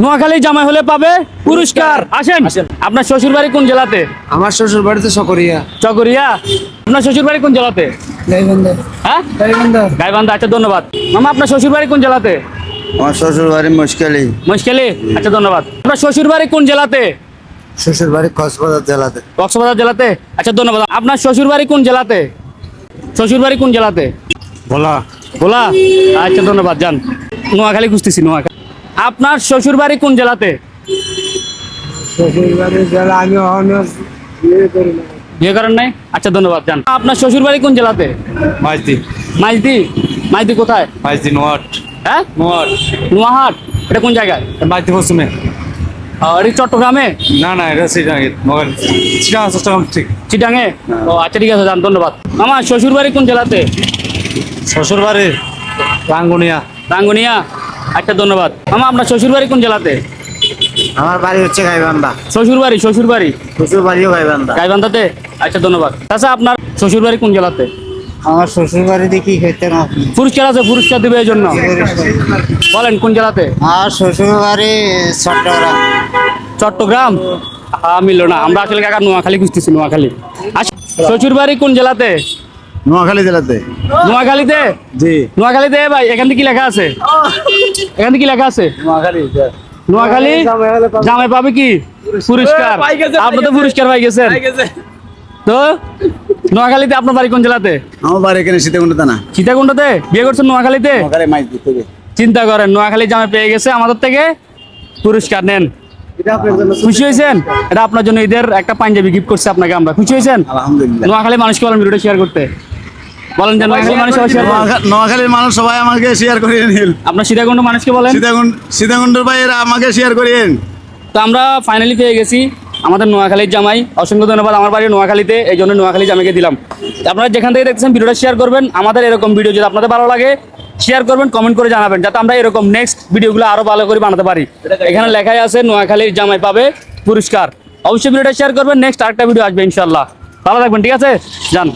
নোয়াখালী জামাই হলে পাবে পুরস্কার। আসেন। আপনার শ্বশুর বাড়ি কোন জেলাতে? আমার শ্বশুর বাড়িতে সকরিয়া। চকরিয়া। আপনার শ্বশুর বাড়ি কোন জেলাতে? গাইবান্ধা। হ্যাঁ, গাইবান্ধা। গাইবান্ধা। আচ্ছা, ধন্যবাদ। মামা, আপনার শ্বশুর বাড়ি কোন জেলাতে? আমার শ্বশুর বাড়ি মুশকিলি। মুশকিলি। আচ্ছা, ধন্যবাদ। আপনার শ্বশুর বাড়ি কোন জেলাতে? শ্বশুর বাড়ি কক্সবাজার জেলাতে। কক্সবাজার জেলাতে। আচ্ছা, ধন্যবাদ। আপনার শ্বশুর বাড়ি কোন জেলাতে? শ্বশুর বাড়ি কোন জেলাতে? বলা। ভোলা। আচ্ছা, ধন্যবাদ। যান। নোয়াখালী খুঁজতেছি, নোয়াখালী। আপনার শ্বশুর বাড়ি কোন জেলাতে? শ্বশুর বাড়ি জেলা আমি বিয়ে করেন নাই? আচ্ছা, ধন্যবাদ। যান। আপনার শ্বশুর বাড়ি কোন জেলাতে? মাইতি। মাইজদি। মাইজদি কোথায়? মাইতি নোয়াট। হ্যাঁ, নোয়াট। নোয়াহাট। এটা কোন জায়গায়? মাইতি পশ্চিমে। এটা চট্টগ্রামে? না না, এটা সিটাঙ্গে। চট্টগ্রাম ঠিক। চিটাঙে? ও আচ্ছা, ঠিক আছে, যান। ধন্যবাদ। মামা, শ্বশুর বাড়ি কোন জেলাতে? শ্বশুর বাড়ি রাঙ্গুনিয়া। রাঙ্গুনিয়া। আচ্ছা, ধন্যবাদ। মামা, আপনার শ্বশুর বাড়ি কোন জেলাতে? আমার বাড়ি হচ্ছে গাইবান্ধা। শ্বশুর বাড়ি? শ্বশুর বাড়ি শ্বশুর বাড়িও গাইবান্ধা। গাইবান্ধাতে। আচ্ছা, ধন্যবাদ। আচ্ছা, আপনার শ্বশুর বাড়ি কোন জেলাতে? আমার শ্বশুর বাড়িতে কি খেতে না? পুরস্কার আছে, পুরস্কার দেবে এই জন্য। বলেন কোন জেলাতে? আমার শ্বশুর বাড়ি চট্টগ্রাম। চট্টগ্রাম। মিললো না। আমরা আসলে কাকা নোয়াখালী খুঁজতেছি, নোয়াখালী। আচ্ছা, শ্বশুর বাড়ি কোন জেলাতে? নোয়াখালী জেলাতে। নোয়াখালীতে? জি। নোয়াখালীতে ভাই, এখান থেকে কি লেখা আছে? এখান থেকে কি লেখা আছে? নোয়াখালী। নোয়াখালী জামাই পাবে কি পুরস্কার? আপনি তো পুরস্কার পাই গেছেন। তো নোয়াখালীতে আপনার বাড়ি কোন জেলাতে? আমার বাড়ি এখানে সীতাকুণ্ড থানা। সীতাকুণ্ডতে? বিয়ে করছেন নোয়াখালীতে? নোয়াখালী মাইতি থেকে। চিন্তা করেন, নোয়াখালী জামাই পেয়ে গেছে, আমাদের থেকে পুরস্কার নেন। এটা আপনার জন্য খুশি হয়েছেন? এটা আপনার জন্য ঈদের একটা পাঞ্জাবি গিফট করছে আপনাকে আমরা। খুশি হয়েছেন? আলহামদুলিল্লাহ। নোয়াখালী মানুষকে বলেন ভিডিওটা শেয়ার করতে। বলেন যে নোয়াখালী মানুষ সবাই শেয়ার করেন। নোয়াখালীর মানুষ সবাই আমাকে শেয়ার করিয়ে নিন। আপনার সীতাকুণ্ড মানুষকে বলেন। সীতাকুণ্ডের ভাইয়েরা আমাকে শেয়ার করিয়েন। তো আমরা ফাইনালি পেয়ে গেছি আমাদের নোয়াখালীর জামাই। অসংখ্য ধন্যবাদ। আমার বাড়ি নোয়াখালীতে, এই জন্য নোয়াখালী জামাইকে দিলাম। আপনারা যেখান থেকে দেখছেন ভিডিওটা শেয়ার করবেন। আমাদের এরকম ভিডিও যদি আপনাদের ভালো লাগে শেয়ার করবেন, কমেন্ট করে জানাবেন, যাতে আমরা এরকম নেক্সট ভিডিওগুলো আরো ভালো করে বানাতে পারি। এখানে লেখাই আছে নোয়াখালীর জামাই পাবে পুরস্কার। অবশ্যই ভিডিওটা শেয়ার করবেন। নেক্সট আরেকটা ভিডিও আসবে ইনশাল্লাহ। ভালো থাকবেন, ঠিক আছে? যান।